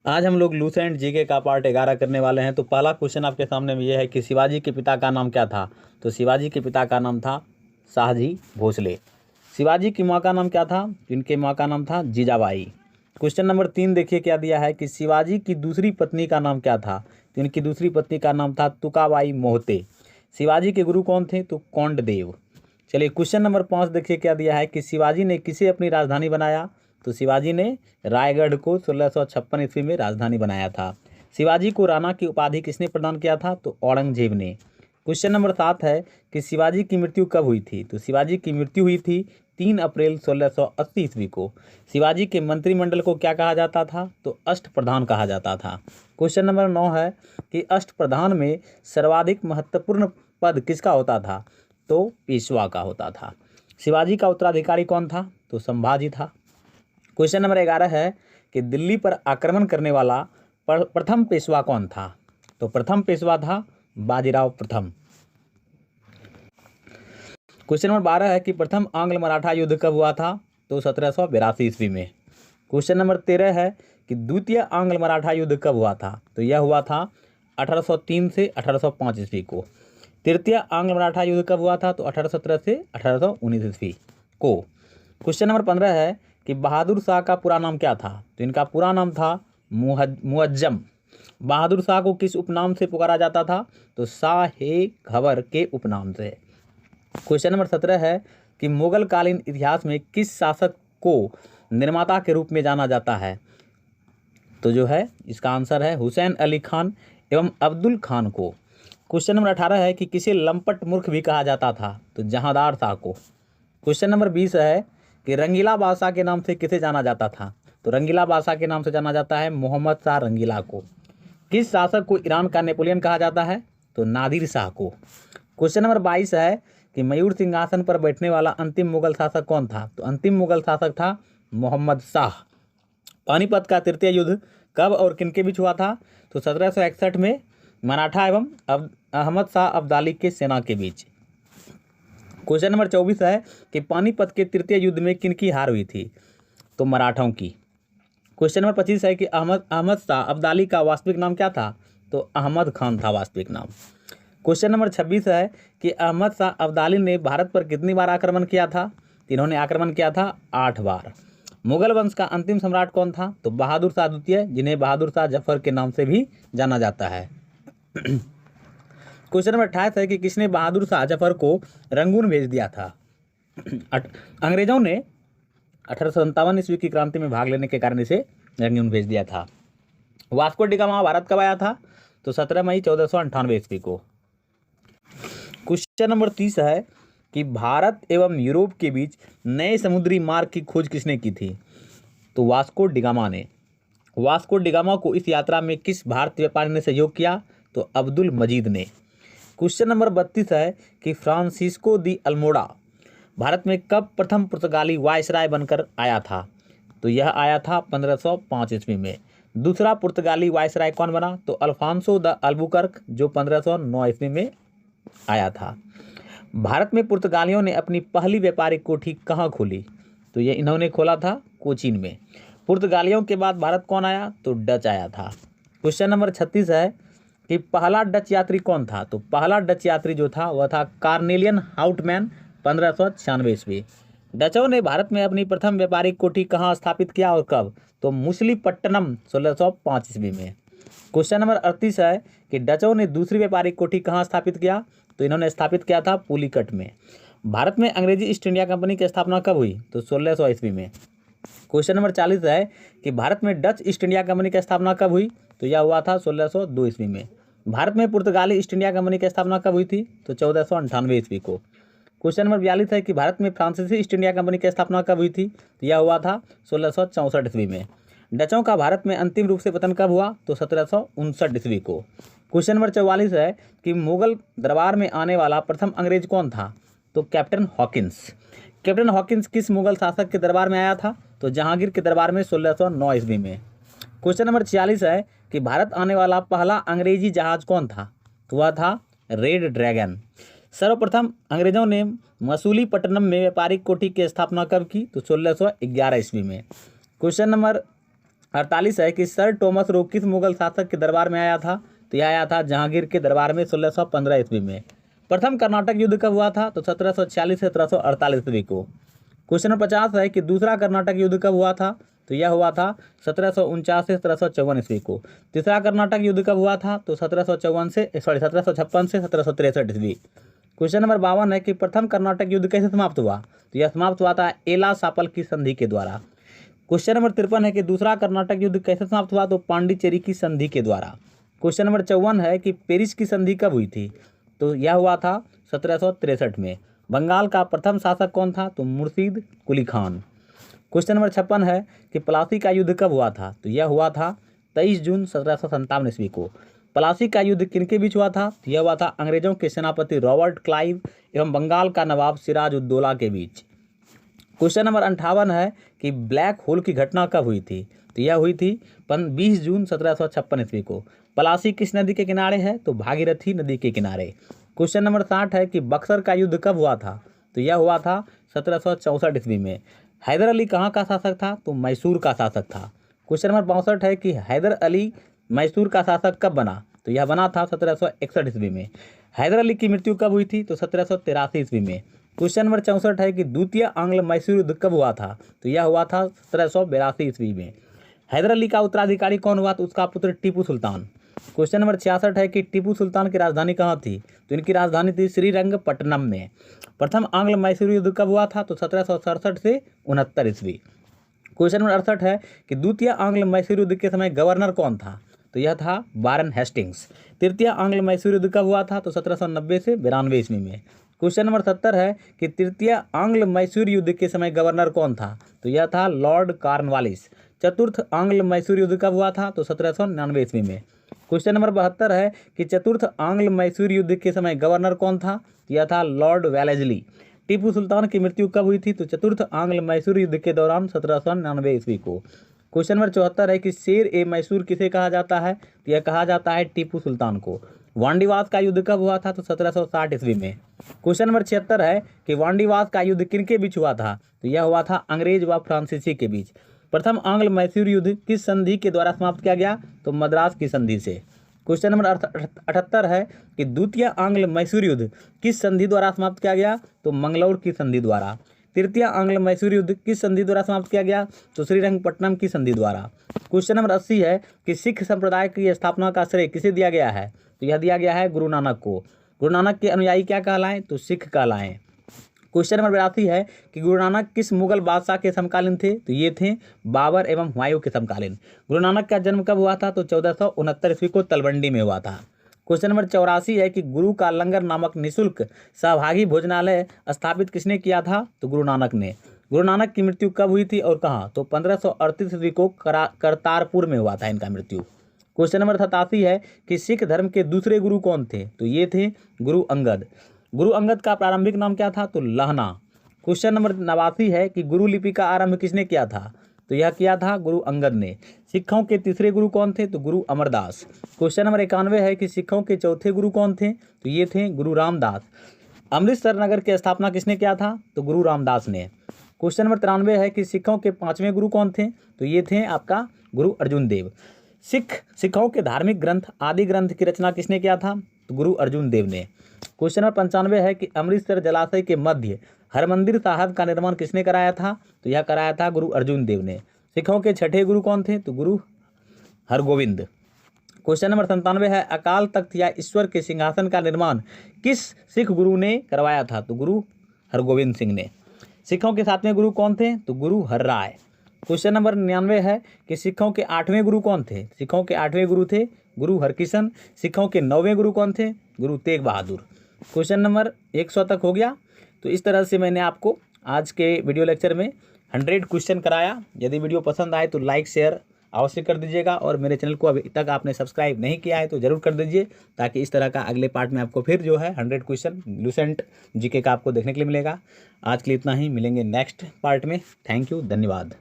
आज हम लोग लूसेंट जीके का पार्ट 11 करने वाले हैं। तो पहला क्वेश्चन आपके सामने में ये है कि शिवाजी के पिता का नाम क्या था। तो शिवाजी के पिता का नाम था शाहजी भोसले। शिवाजी की माँ का नाम क्या था। इनके माँ का नाम था जीजाबाई। क्वेश्चन नंबर 3 देखिए क्या दिया है कि शिवाजी की दूसरी पत्नी का नाम क्या था। तो इनकी दूसरी पत्नी का नाम था तुकाबाई मोहते। शिवाजी के गुरु कौन थे। तो कौंडदेव। चलिए क्वेश्चन नंबर 5 देखिए क्या दिया है कि शिवाजी ने किसे अपनी राजधानी बनाया। तो शिवाजी ने रायगढ़ को 1656 ईस्वी में राजधानी बनाया था। शिवाजी को राणा की उपाधि किसने प्रदान किया था। तो औरंगजेब ने। क्वेश्चन नंबर 7 है कि शिवाजी की मृत्यु कब हुई थी। तो शिवाजी की मृत्यु हुई थी 3 अप्रैल 1680 ईस्वी को। शिवाजी के मंत्रिमंडल को क्या कहा जाता था। तो अष्टप्रधान कहा जाता था। क्वेश्चन नंबर 9 है कि अष्टप्रधान में सर्वाधिक महत्वपूर्ण पद किसका होता था। तो पेशवा का होता था। शिवाजी का उत्तराधिकारी कौन था। तो संभाजी था। क्वेश्चन नंबर 11 है कि दिल्ली पर आक्रमण करने वाला प्रथम पेशवा कौन था। तो प्रथम पेशवा था बाजीराव प्रथम। क्वेश्चन नंबर 12 है कि प्रथम आंग्ल मराठा युद्ध कब हुआ था। तो 1782 ईस्वी में। क्वेश्चन नंबर 13 है कि द्वितीय आंग्ल मराठा युद्ध कब हुआ था। तो यह हुआ था 1803 से 1805 ईस्वी को। तृतीय आंग्ल मराठा युद्ध कब हुआ था। तो 1817 से 1819 ईस्वी को। क्वेश्चन नंबर 15 है कि बहादुर शाह का पूरा नाम क्या था। तो इनका पूरा नाम था मुअज्जम। बहादुर शाह को किस उपनाम से पुकारा जाता था। तो शाह-ए-गवर के उपनाम से। क्वेश्चन नंबर 17 है कि मुगल कालीन इतिहास में किस शासक को निर्माता के रूप में जाना जाता है। तो जो है इसका आंसर है हुसैन अली खान एवं अब्दुल खान को। क्वेश्चन नंबर 18 है कि किसे लंपट मूर्ख भी कहा जाता था। तो जहांदार शाह को। क्वेश्चन नंबर 20 है कि रंगीला बादशाह के नाम से किसे जाना जाता था। तो रंगीला बादशाह के नाम से जाना जाता है मोहम्मद शाह रंगीला को। किस शासक को ईरान का नेपोलियन कहा जाता है। तो नादिर शाह को। क्वेश्चन नंबर 22 है कि मयूर सिंहासन पर बैठने वाला अंतिम मुगल शासक कौन था। तो अंतिम मुगल शासक था मोहम्मद शाह। पानीपत का तृतीय युद्ध कब और किनके बीच हुआ था। तो 1761 में मराठा एवं अहमद शाह अब्दाली के सेना के बीच। क्वेश्चन नंबर 24 है कि पानीपत के तृतीय युद्ध में किनकी हार हुई थी। तो मराठों की। क्वेश्चन नंबर 25 है कि अहमद शाह अब्दाली का वास्तविक नाम क्या था। तो अहमद खान था वास्तविक नाम। क्वेश्चन नंबर 26 है कि अहमद शाह अब्दाली ने भारत पर कितनी बार आक्रमण किया था। इन्होंने आक्रमण किया था 8 बार। मुगल वंश का अंतिम सम्राट कौन था। तो बहादुर शाह द्वितीय, जिन्हें बहादुर शाह जफर के नाम से भी जाना जाता है। क्वेश्चन नंबर 28 है कि किसने बहादुर शाह जफर को रंगून भेज दिया था। अंग्रेजों ने 1857 ईस्वी की क्रांति में भाग लेने के कारण इसे रंगून भेज दिया था। वास्को डी गामा भारत कब आया था। तो 17 मई 1498 ईस्वी को। क्वेश्चन नंबर 30 है कि भारत एवं यूरोप के बीच नए समुद्री मार्ग की खोज किसने की थी। तो वास्को डी गामा ने। वास्को डी गामा को इस यात्रा में किस भारतीय व्यापारी ने सहयोग किया। तो अब्दुल मजीद ने। क्वेश्चन नंबर 32 है कि फ्रांसिस्को दी अल्मोड़ा भारत में कब प्रथम पुर्तगाली वायसराय बनकर आया था। तो यह आया था 1505 ईस्वी में। दूसरा पुर्तगाली वायसराय कौन बना। तो अल्फांसो द अल्बुकर्क, जो 1509 ईस्वी में आया था। भारत में पुर्तगालियों ने अपनी पहली व्यापारिक कोठी कहाँ खोली। तो ये इन्होंने खोला था कोचीन में। पुर्तगालियों के बाद भारत कौन आया। तो डच आया था। क्वेश्चन नंबर 36 है कि पहला डच यात्री कौन था। तो पहला डच यात्री जो था वह था कार्नेलियन हाउटमैन, 1596 ईस्वी। डचों ने भारत में अपनी प्रथम व्यापारिक कोठी कहाँ स्थापित किया और कब। तो मुसलीपट्टनम 1605 ईस्वी में। क्वेश्चन नंबर 38 है कि डचों ने दूसरी व्यापारिक कोठी कहाँ स्थापित किया। तो इन्होंने स्थापित किया था पुलिकट में। भारत में अंग्रेजी ईस्ट इंडिया कंपनी की स्थापना कब हुई। तो 1600 ईस्वी में। क्वेश्चन नंबर 40 है कि भारत में डच ईस्ट इंडिया कंपनी की स्थापना कब हुई। तो यह हुआ था 1602 ईस्वी में। भारत में पुर्तगाली ईस्ट इंडिया कंपनी की स्थापना कब हुई थी। तो 1498 ईस्वी को। क्वेश्चन नंबर 42 है कि भारत में फ्रांसीसी ईस्ट इंडिया कंपनी की स्थापना कब हुई थी। तो यह हुआ था 1664 ईस्वी में। डचों का भारत में अंतिम रूप से पतन कब हुआ। तो 1759 ईस्वी को। क्वेश्चन नंबर 44 है कि मुगल दरबार में आने वाला प्रथम अंग्रेज कौन था। तो कैप्टन हॉकिंस। कैप्टन हॉकिंस किस मुगल शासक के दरबार में आया था। तो जहांगीर के दरबार में 1609 ईस्वी में। क्वेश्चन नंबर 46 है कि भारत आने वाला पहला अंग्रेजी जहाज कौन था। तो वह था रेड ड्रैगन। सर्वप्रथम अंग्रेजों ने मसूलीपट्टनम में व्यापारिक कोठी की स्थापना कब की। तो 1611 ईस्वी में। क्वेश्चन नंबर 48 है कि सर टॉमस रो किस मुगल शासक के दरबार में आया था? तो यह आया था जहांगीर के दरबार में 1615 ईस्वी में। प्रथम कर्नाटक युद्ध कब हुआ था? तो 1746 से 1748 ईस्वी को। क्वेश्चन नंबर 50 है कि दूसरा कर्नाटक युद्ध कब हुआ था? तो यह हुआ था 1749 से 1754 ईस्वी को। तीसरा कर्नाटक युद्ध कब हुआ था? तो 1756 से 1763 ईस्वी। क्वेश्चन नंबर 52 है कि प्रथम कर्नाटक युद्ध कैसे समाप्त हुआ? तो यह समाप्त हुआ था एला सापल की संधि के द्वारा। क्वेश्चन नंबर 53 है कि दूसरा कर्नाटक युद्ध कैसे समाप्त हुआ? तो पांडिचेरी की संधि के द्वारा। क्वेश्चन नंबर 54 है कि पेरिस की संधि कब हुई थी? तो यह हुआ था 1763 में। बंगाल का प्रथम शासक कौन था? तो मुर्शीद कुली खान। क्वेश्चन नंबर 56 है कि प्लासी का युद्ध कब हुआ था? तो यह हुआ था 23 जून 1757 ईस्वी को। प्लासी का युद्ध किनके बीच हुआ था? तो यह हुआ था अंग्रेजों के सेनापति रॉबर्ट क्लाइव एवं बंगाल का नवाब सिराज उद दौला के बीच। क्वेश्चन नंबर 58 है कि ब्लैक होल की घटना कब हुई थी? तो यह हुई थी 20 जून 1756 ईस्वी को। प्लासी किस नदी के किनारे है? तो भागीरथी नदी के किनारे। क्वेश्चन नंबर 60 है कि बक्सर का युद्ध कब हुआ था? तो यह हुआ था 1764 ईस्वी में। हैदर अली कहाँ का शासक था? तो मैसूर का शासक था। क्वेश्चन नंबर 62 है कि हैदर अली मैसूर का शासक कब बना? तो यह बना था 1761 ईस्वी में। हैदर अली की मृत्यु कब हुई थी? तो 1783 ईस्वी में। क्वेश्चन नंबर 64 है कि द्वितीय आंग्ल मैसूर युद्ध कब हुआ था? तो यह हुआ था 1782 ईस्वी में। हैदर अली का उत्तराधिकारी कौन हुआ? तो उसका पुत्र टीपू सुल्तान। क्वेश्चन नंबर 66 है कि टीपू सुल्तान की राजधानी कहाँ थी? तो इनकी राजधानी थी श्रीरंगपट्टनम में। प्रथम आंग्ल मैसूर युद्ध कब हुआ था? तो 1767 से 69 ईस्वी। क्वेश्चन नंबर 68 है कि द्वितीय आंग्ल मैसूर युद्ध के समय गवर्नर कौन था? तो यह था वारेन हेस्टिंग्स। तृतीय आंग्ल मैसूर युद्ध कब हुआ था? तो 1790 से 92 ईस्वी में। क्वेश्चन नंबर 70 है कि तृतीय आंग्ल मैसूर युद्ध के समय गवर्नर कौन था? तो यह था लॉर्ड कॉर्नवालिस। चतुर्थ आंग्ल मैसूर युद्ध कब हुआ था? तो 1799 ईस्वी में। क्वेश्चन नंबर 72 है कि चतुर्थ आंग्ल मैसूर युद्ध के समय गवर्नर कौन था? यह था लॉर्ड वेलेस्ली। टीपू सुल्तान की मृत्यु कब हुई थी? तो चतुर्थ आंग्ल मैसूर युद्ध के दौरान 1799 ईस्वी को। क्वेश्चन नंबर 74 है कि शेर ए मैसूर किसे कहा जाता है? तो यह कहा जाता है टीपू सुल्तान को। वांडीवास का युद्ध कब हुआ था? तो 1760 ईस्वी में। क्वेश्चन नंबर 76 है कि वांडीवास का युद्ध किनके बीच हुआ था? तो यह हुआ था अंग्रेज व फ्रांसीसी के बीच। प्रथम आंग्ल मैसूर युद्ध किस संधि के द्वारा समाप्त किया गया? तो मद्रास की संधि से। क्वेश्चन नंबर 78 है कि द्वितीय आंग्ल मैसूर युद्ध किस संधि द्वारा समाप्त किया गया? तो मंगलौर की संधि द्वारा। तृतीय आंग्ल मैसूर युद्ध किस संधि द्वारा समाप्त किया गया? तो श्रीरंगपट्टनम की संधि द्वारा। क्वेश्चन नंबर 80 है कि सिख संप्रदाय की स्थापना का श्रेय किसे दिया गया है? तो यह दिया गया है गुरु नानक को। गुरु नानक के अनुयायी क्या कहलाएं? तो सिख कहलाएं। क्वेश्चन नंबर 82 है कि गुरु नानक किस मुगल बादशाह के समकालीन थे? तो ये थे बाबर एवं हुमायूं के समकालीन। गुरु नानक का जन्म कब हुआ था? तो 1469 ईस्वी को तलवंडी में हुआ था। क्वेश्चन नंबर 84 है कि गुरु का लंगर नामक निःशुल्क सहभागी भोजनालय स्थापित किसने किया था? तो गुरु नानक ने। गुरु नानक की मृत्यु कब हुई थी और कहाँ? तो 1538 ईस्वी को करतारपुर में हुआ था इनका मृत्यु। क्वेश्चन नंबर 87 है कि सिख धर्म के दूसरे गुरु कौन थे? तो ये थे गुरु अंगद। गुरु अंगद का प्रारंभिक नाम क्या था? तो लहना। क्वेश्चन नंबर 89 है कि गुरु लिपि का आरंभ किसने किया था? तो यह किया था गुरु अंगद ने। सिखों के तीसरे गुरु कौन थे? तो गुरु अमरदास। क्वेश्चन नंबर 91 है कि सिखों के चौथे गुरु कौन थे? तो ये थे गुरु रामदास। अमृतसर नगर की स्थापना किसने किया था? तो गुरु रामदास ने। क्वेश्चन नंबर 93 है कि सिखों के पांचवें गुरु कौन थे? तो ये थे आपका गुरु अर्जुन देव। सिखों के धार्मिक ग्रंथ आदि ग्रंथ की रचना किसने किया था? तो गुरु अर्जुन देव ने। क्वेश्चन नंबर 95 है कि अमृतसर जलाशय के मध्य हरमंदिर साहब का निर्माण किसने कराया था? तो यह कराया था गुरु अर्जुन देव ने। सिखों के छठे गुरु कौन थे? तो गुरु हरगोविंद। क्वेश्चन नंबर 97 है अकाल तख्त या ईश्वर के सिंहासन का निर्माण किस सिख गुरु ने करवाया था? तो गुरु हरगोविंद सिंह ने। सिखों के सातवें गुरु कौन थे? तो गुरु हरराय। क्वेश्चन नंबर 99 है कि सिखों के आठवें गुरु कौन थे? सिखों के आठवें गुरु थे गुरु हरकिशन। सिखों के 9वें गुरु कौन थे? गुरु तेग बहादुर। क्वेश्चन नंबर 100 तक हो गया। तो इस तरह से मैंने आपको आज के वीडियो लेक्चर में 100 क्वेश्चन कराया। यदि वीडियो पसंद आए तो लाइक शेयर अवश्य कर दीजिएगा और मेरे चैनल को अभी तक आपने सब्सक्राइब नहीं किया है तो ज़रूर कर दीजिए, ताकि इस तरह का अगले पार्ट में आपको फिर जो है 100 क्वेश्चन लूसेंट जीके का आपको देखने के लिए मिलेगा। आज के लिए इतना ही, मिलेंगे नेक्स्ट पार्ट में। थैंक यू, धन्यवाद।